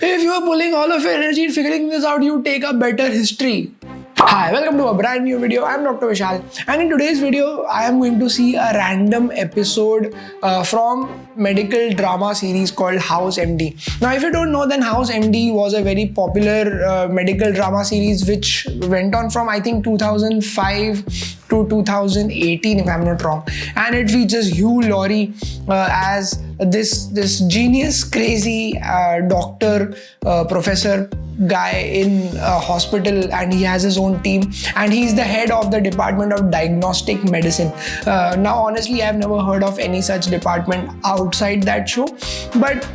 If you are pulling all of your energy in figuring this out, you take a better history. Hi, welcome to a brand new video. I'm Dr. Vishal, and in today's video, I am going to see a random episode from medical drama series called House MD. Now, if you don't know, then House MD was a very popular medical drama series which went on from I think 2005 to 2018, if I'm not wrong, and it features Hugh Laurie as this genius, crazy doctor, professor guy in a hospital, and he has his own team, and he's the head of the department of diagnostic medicine. Now honestly, I've never heard of any such department outside that show, but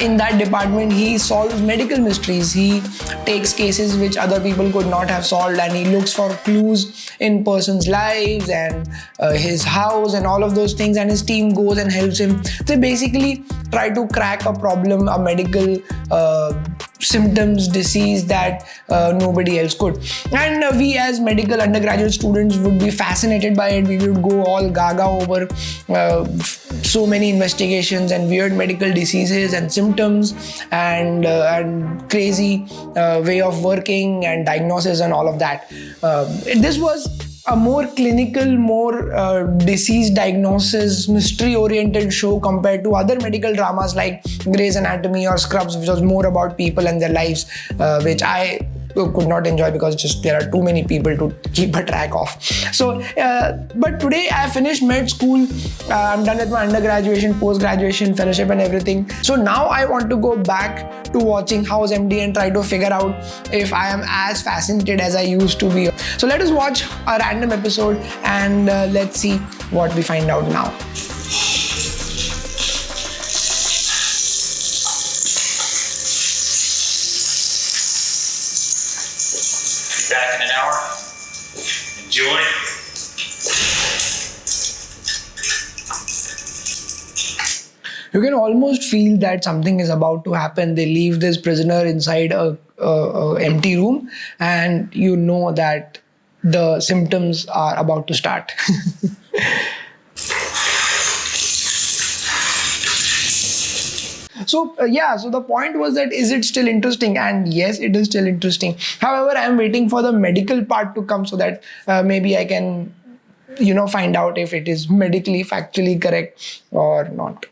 in that department, he solves medical mysteries. He takes cases which other people could not have solved, and he looks for clues in persons' lives and his house and all of those things, and his team goes and helps him. They basically try to crack a problem, a medical symptoms, disease that nobody else could. And we as medical undergraduate students would be fascinated by it. We would go all gaga over so many investigations and weird medical diseases and symptoms and crazy way of working and diagnosis and all of that. This was a more clinical, more disease diagnosis, mystery-oriented show compared to other medical dramas like Grey's Anatomy or Scrubs, which was more about people and their lives, which I could not enjoy because just there are too many people to keep a track of. So, but today I finished med school. I'm done with my undergraduation, post-graduation, fellowship and everything. So now I want to go back to watching House MD and try to figure out if I am as fascinated as I used to be. So let us watch a random episode and let's see what we find out now. Back in an hour. Enjoy. You can almost feel that something is about to happen. They leave this prisoner inside a empty room, and you know that the symptoms are about to start. So so the point was that is it still interesting? And yes, it is still interesting. However, I am waiting for the medical part to come so that maybe I can, find out if it is medically, factually correct or not.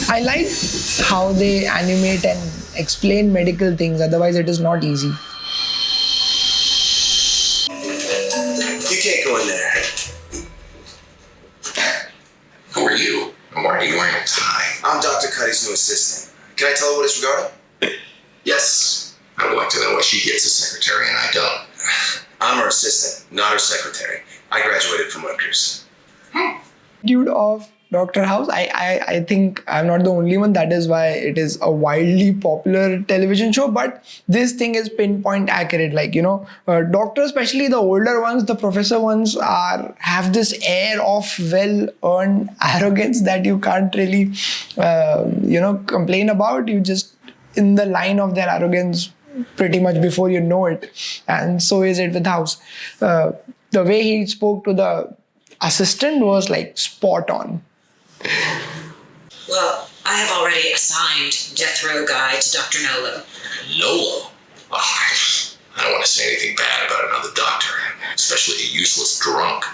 I like how they animate and explain medical things, otherwise it is not easy. You can't go in there. Who are you? And why are you wearing a tie? I'm Dr. Cuddy's new assistant. Can I tell her what it's regarding? Yes. I would like to know why she gets a secretary and I don't. I'm her assistant, not her secretary. I graduated from Rutgers. Dude of Dr. House, I think I'm not the only one. That is why it is a wildly popular television show. But this thing is pinpoint accurate. Like, doctors, especially the older ones, the professor ones, have this air of well-earned arrogance that you can't really, complain about. You just in the line of their arrogance pretty much before you know it. And so is it with House. The way he spoke to the assistant was like spot on. Well, I have already assigned Death Row Guy to Dr. Nolo. Nolo? Oh, I don't want to say anything bad about another doctor, especially a useless drunk.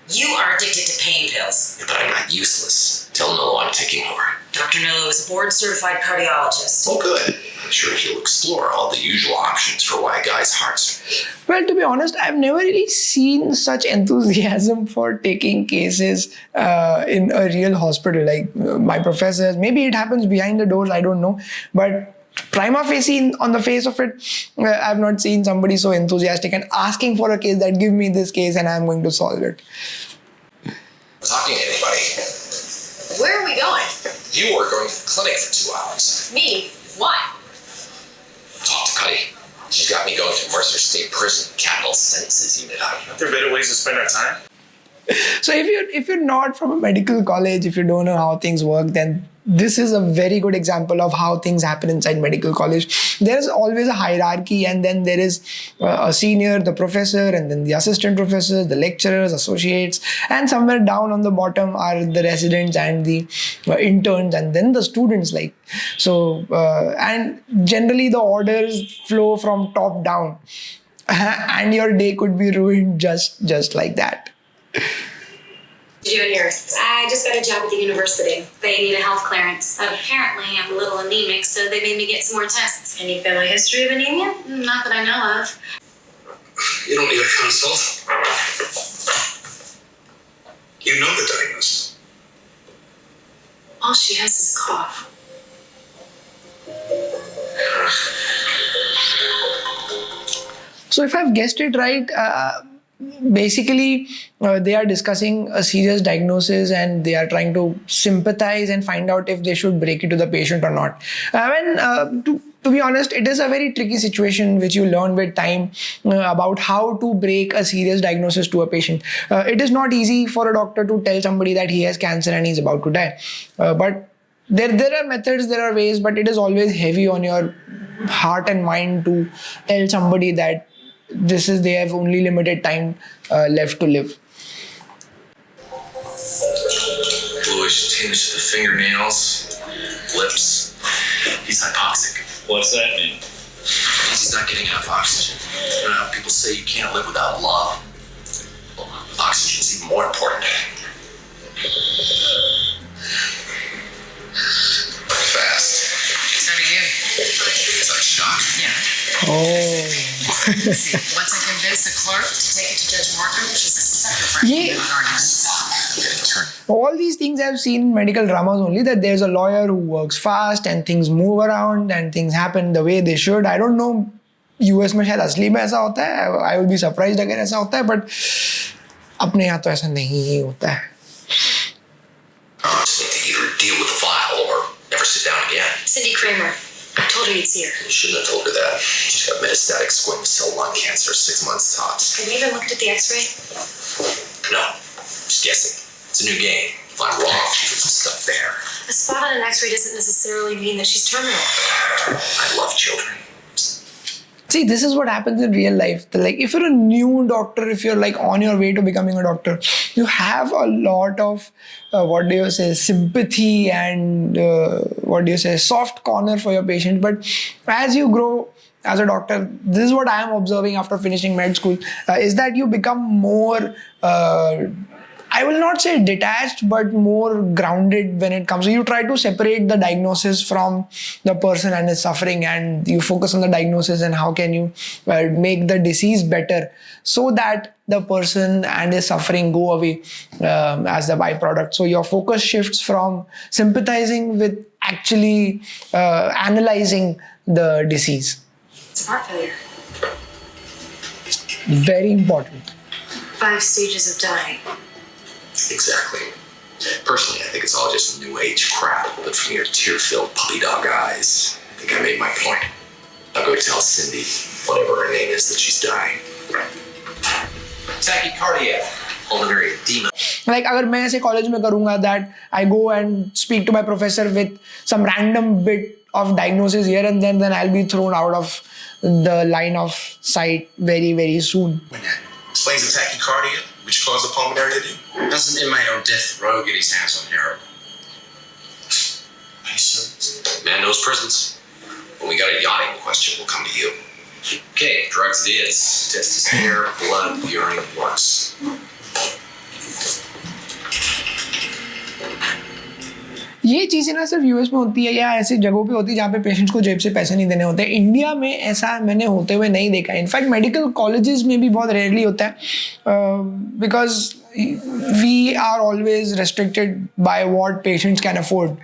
You are addicted to pain pills. But I'm not useless. Tell Nolo I'm taking over. Dr. Nolo is a board-certified cardiologist. Oh, good. I'm sure he'll explore all the usual options for why a guy's heart's... Well, to be honest, I've never really seen such enthusiasm for taking cases in a real hospital. Like my professors, maybe it happens behind the doors, I don't know. But prima facie, on the face of it, I've not seen somebody so enthusiastic and asking for a case that give me this case and I'm going to solve it. Talking to anybody. Where are we going? You were going to the clinic for 2 hours. Me? Why? Talk to Cuddy. She's got me going to Mercer State Prison, Capital Sentences Unit. Aren't there better ways to spend our time? So if you're not from a medical college, if you don't know how things work, then this is a very good example of how things happen inside medical college. There is always a hierarchy, and then there is a senior, the professor, and then the assistant professors, the lecturers, associates, and somewhere down on the bottom are the residents and the interns, and then the students. And generally the orders flow from top down, and your day could be ruined just like that. Junior, I just got a job at the university. They need a health clearance. Apparently, I'm a little anemic, so they made me get some more tests. Any family history of anemia? Not that I know of. You don't need a consult. You know the diagnosis. All she has is cough. So if I've guessed it right, basically they are discussing a serious diagnosis and they are trying to sympathize and find out if they should break it to the patient or not. To be honest, it is a very tricky situation which you learn with time about how to break a serious diagnosis to a patient. It is not easy for a doctor to tell somebody that he has cancer and he's about to die. But there are methods, there are ways, but it is always heavy on your heart and mind to tell somebody that they have only limited time left to live. Bluish tinge to the fingernails, lips. He's hypoxic. What's that mean? He's not getting enough oxygen. You know, people say you can't live without love. Well, oxygen's even more important. Fast. So do you. Is that a shock? Yeah. Oh. See, once I convince the clerk to take it to Judge Markham, she's a sucker for Yeah. arguments. All these things I've seen in medical dramas only, that there's a lawyer who works fast and things move around and things happen the way they should. I don't know US में शायद असली में ऐसा होता है. I will be surprised अगर ऐसा होता है, but अपने यहाँ तो ऐसा नहीं होता है. Just need to either deal with the file or never sit down again. Cindy Kramer. I told her you'd see her. You shouldn't have told her that. She's got metastatic squamous cell lung cancer, 6 months tops. Have you even looked at the x-ray? No, just guessing. It's a new game. If I'm wrong, there's some stuff there. A spot on an x-ray doesn't necessarily mean that she's terminal. I love children. See, this is what happens in real life. Like, if you're a new doctor, if you're like on your way to becoming a doctor, you have a lot of sympathy and soft corner for your patient. But as you grow as a doctor, this is what I am observing after finishing med school, is that you become more I will not say detached, but more grounded when it comes. So you try to separate the diagnosis from the person and his suffering, and you focus on the diagnosis and how can you make the disease better so that the person and his suffering go away as the byproduct. So your focus shifts from sympathizing with actually analyzing the disease. It's heart failure. Very important. 5 stages of dying. Exactly. Personally, I think it's all just new age crap, but from your tear-filled puppy dog eyes, I think I made my point. I'll go tell Cindy, whatever her name is, that she's dying. Tachycardia, pulmonary edema. Like, अगर मैं ऐसे college में करूँगा that I go and speak to my professor with some random bit of diagnosis here and then I'll be thrown out of the line of sight very, very soon. Explains the tachycardia, which caused the pulmonary edema. That's an inmate on death row get his hands on heroin. Man knows prisons. When we got a yachting question, we'll come to you. Okay, drugs it is. Test his hair, blood, urine, works. ये चीज़ें ना सिर्फ US में होती है या ऐसी जगहों पे होती है जहाँ पे पेशेंट्स को जेब से पैसे नहीं देने होते हैं. इंडिया में ऐसा मैंने होते हुए नहीं देखा. इनफैक्ट मेडिकल कॉलेजेस में भी बहुत रेयरली होता है, because we are always restricted by what patients can afford,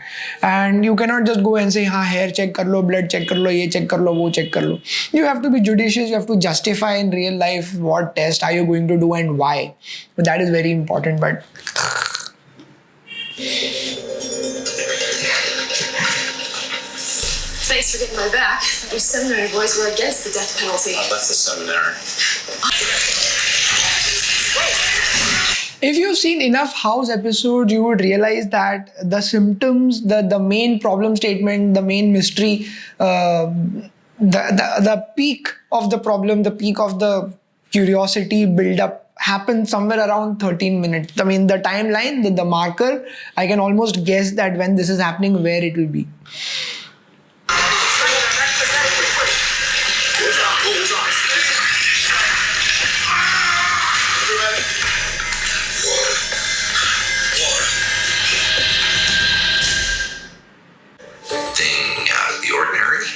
and you cannot just go and say हाँ hair check कर लो, blood check कर लो, ये check कर लो, वो check कर लो. You have to be judicious. You have to justify in real life what test are you going to do and why. But that is very important. But Thanks for getting my back. These seminary boys were against the death penalty. I left the seminary. If you've seen enough House episodes, you would realize that the symptoms, the main problem statement, the main mystery, the peak of the problem, the peak of the curiosity build up happens somewhere around 13 minutes. I mean, the timeline, the marker, I can almost guess that when this is happening, where it will be. Thing out of the ordinary.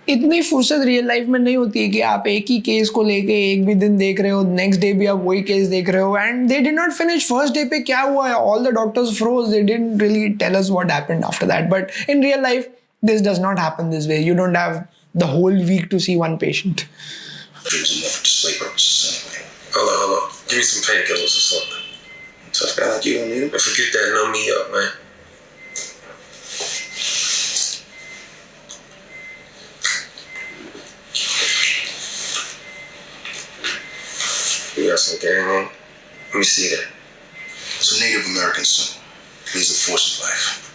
इतनी फुर्सत real life में नहीं होती है कि आप एक ही case को लेके एक भी दिन देख रहे हो, नेक्स्ट डे भी आप वही केस देख रहे हो, and they did not finish first day पे क्या हुआ है, all the doctors froze, they didn't really tell us what happened after that. But in real life this does not happen this way. You don't have the whole week to see one patient. Dreams enough for display purposes anyway. Hold on. Give me some painkillers or something. Tough guy like you don't need them. But forget that, numb me up, man. You got some gang on? Let me see that. It's a Native American symbol. It means the force of life.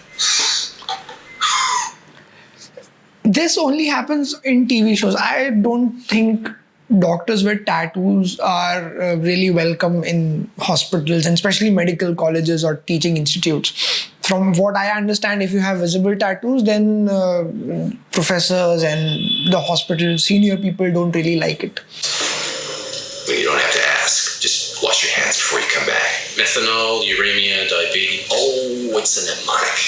This only happens in TV shows. I don't think doctors with tattoos are really welcome in hospitals, and especially medical colleges or teaching institutes. From what I understand, if you have visible tattoos, then professors and the hospital senior people don't really like it. Well, you don't have to ask. Just wash your hands before you come back. Methanol, uremia, diabetes. Oh, it's a mnemonic.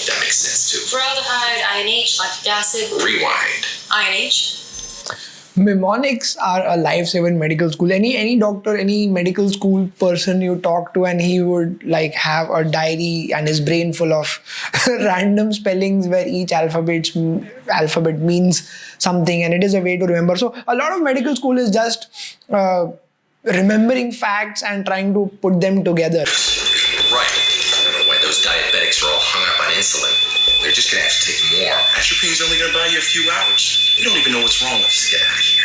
That makes sense too. Formaldehyde, INH, lactic acid. Rewind. INH. Mnemonics are a lifesaver in medical school. Any doctor, any medical school person you talk to, and he would like have a diary and his brain full of random spellings where each alphabet means something, and it is a way to remember. So a lot of medical school is just remembering facts and trying to put them together. Right. I don't know why those diabetics are all hung up on insulin. They're just gonna have to take more. Atropine's only gonna buy you a few hours. You don't even know what's wrong with us. Get out of here.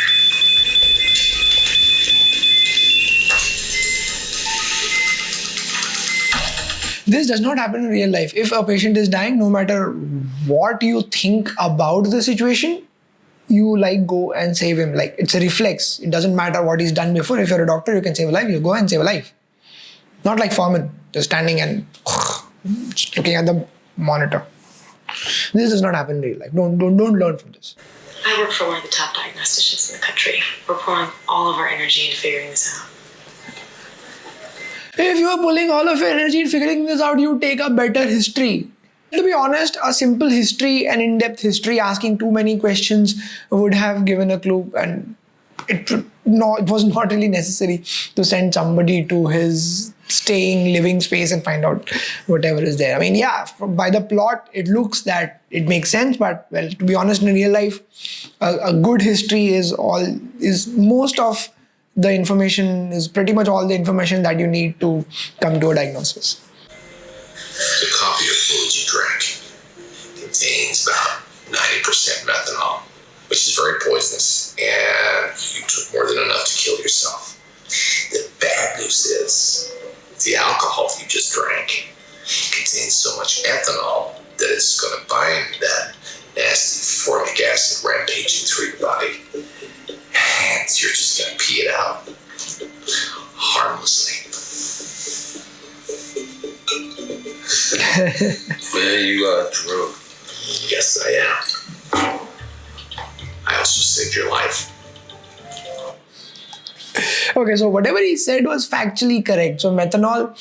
This does not happen in real life. If a patient is dying, no matter what you think about the situation, you like go and save him. Like it's a reflex. It doesn't matter what he's done before. If you're a doctor, you can save a life. You go and save a life. Not like Foreman, just standing and just looking at the monitor. This does not happen in real life. Don't learn from this. I work for one of the top diagnosticians in the country. We're pouring all of our energy into figuring this out. If you are pulling all of your energy in figuring this out, you take a better history. To be honest, a simple history, an in-depth history, asking too many questions would have given a clue, and it was not really necessary to send somebody to his living space and find out whatever is there. I mean, yeah, by the plot, it looks that it makes sense, but well, to be honest, in real life, a good history is most of the information, is pretty much all the information that you need to come to a diagnosis. The copy of fluids you drank contains about 90% methanol, which is very poisonous, and you took more than enough to kill yourself. The bad news is the alcohol you just drank contains so much ethanol that it's going to bind that nasty formic acid rampaging through your body, and you're just going to pee it out harmlessly. Man, you are drunk. Yes, I am. I also saved your life. Okay, so whatever he said was factually correct. So methanol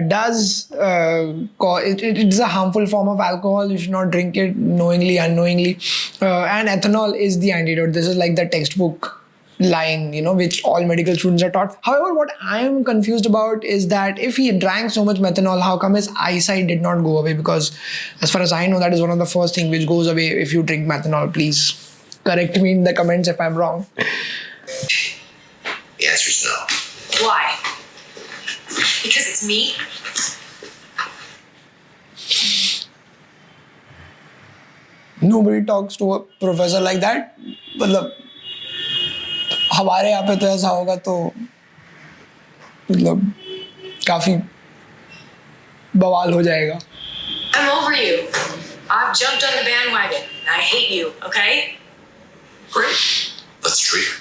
does it's a harmful form of alcohol. You should not drink it knowingly, unknowingly. And ethanol is the antidote. This is like the textbook line, which all medical students are taught. However, what I am confused about is that if he drank so much methanol, how come his eyesight did not go away? Because as far as I know, that is one of the first things which goes away if you drink methanol. Please correct me in the comments if I'm wrong. The answer is no. Why? Because it's me? Nobody talks to a professor like that. मतलब हमारे यहाँ पे तो ऐसा होगा तो मतलब काफ़ी बवाल हो जाएगा. I'm over you. I've jumped on the bandwagon. I hate you, okay? Great. Let's treat her.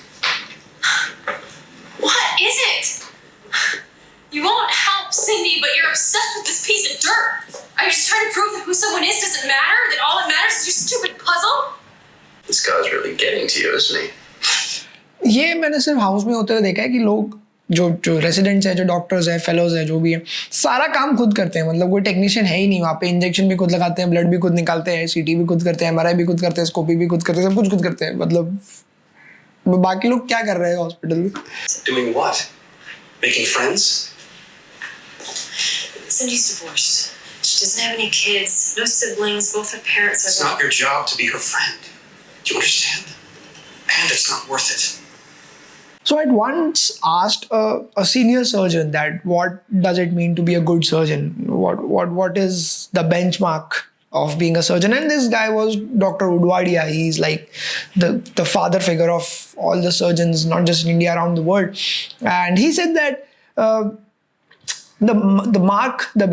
What is it? You won't help Cindy, but you're obsessed with this piece of dirt. Are you just trying to prove that who someone is doesn't matter? That all that matters is your stupid puzzle? This guy's really getting to you, isn't he? ये मैंने सिर्फ house में होते हुए देखा है कि लोग जो रेसिडेंट्स हैं, जो डॉक्टर्स हैं, फेलोज हैं, जो भी हैं, सारा काम खुद करते हैं. मतलब कोई टेक्नीशियन है ही नहीं वहाँ पे. इंजेक्शन भी खुद लगाते हैं, ब्लड भी खुद निकालते हैं, सीटी भी खुद करते हैं, एमआरआई भी खुद करते हैं, स्कोपी भी खुद करते हैं, सब कुछ खुद करते हैं. मतलब बाकी लोग क्या कर रहे हैं हॉस्पिटल में? Doing what? Making friends? Cindy's divorced. She doesn't have any kids, no siblings, both her parents are It's not your job to be her friend. Do you understand? And it's not worth it. So I'd once asked a senior surgeon that what does it mean to be a good surgeon? What is the benchmark of being a surgeon? And this guy was Dr. Udwadia. He's like the father figure of all the surgeons, not just in India, around the world. And he said that the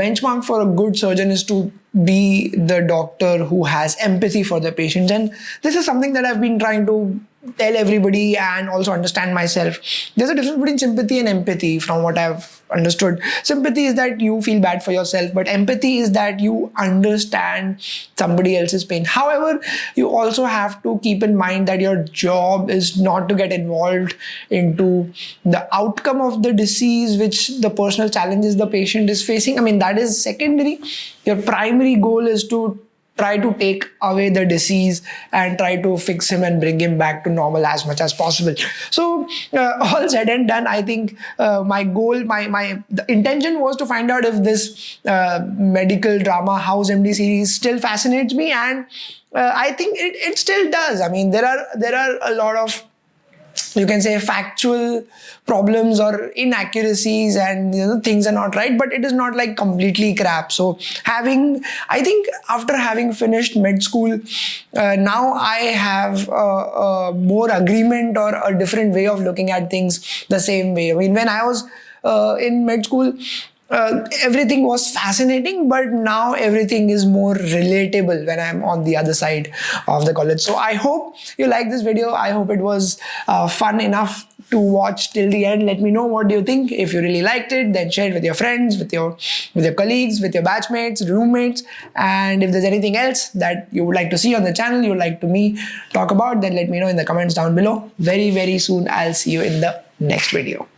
benchmark for a good surgeon is to be the doctor who has empathy for the patients. And this is something that I've been trying to tell everybody and also understand myself. There's a difference between sympathy and empathy from what I've understood. Sympathy is that you feel bad for yourself, but empathy is that you understand somebody else's pain. However, you also have to keep in mind that your job is not to get involved into the outcome of the disease, which the personal challenges the patient is facing. I mean, that is secondary. Your primary goal is to try to take away the disease and try to fix him and bring him back to normal as much as possible. So all said and done, I think my goal, the intention was to find out if this medical drama House MD series still fascinates me, and I think it still does. I mean, there are a lot of, you can say, factual problems or inaccuracies, and things are not right, but it is not like completely crap. So I think after having finished med school, now I have more agreement or a different way of looking at things the same way. I mean, when I was in med school, everything was fascinating, but now everything is more relatable when I'm on the other side of the college. So I hope you like this video. I hope it was fun enough to watch till the end. Let me know what do you think. If you really liked it, then share it with your friends, with your colleagues, with your batchmates, roommates, and if there's anything else that you would like to see on the channel, you would like to me talk about, then let me know in the comments down below. Very, very soon I'll see you in the next video.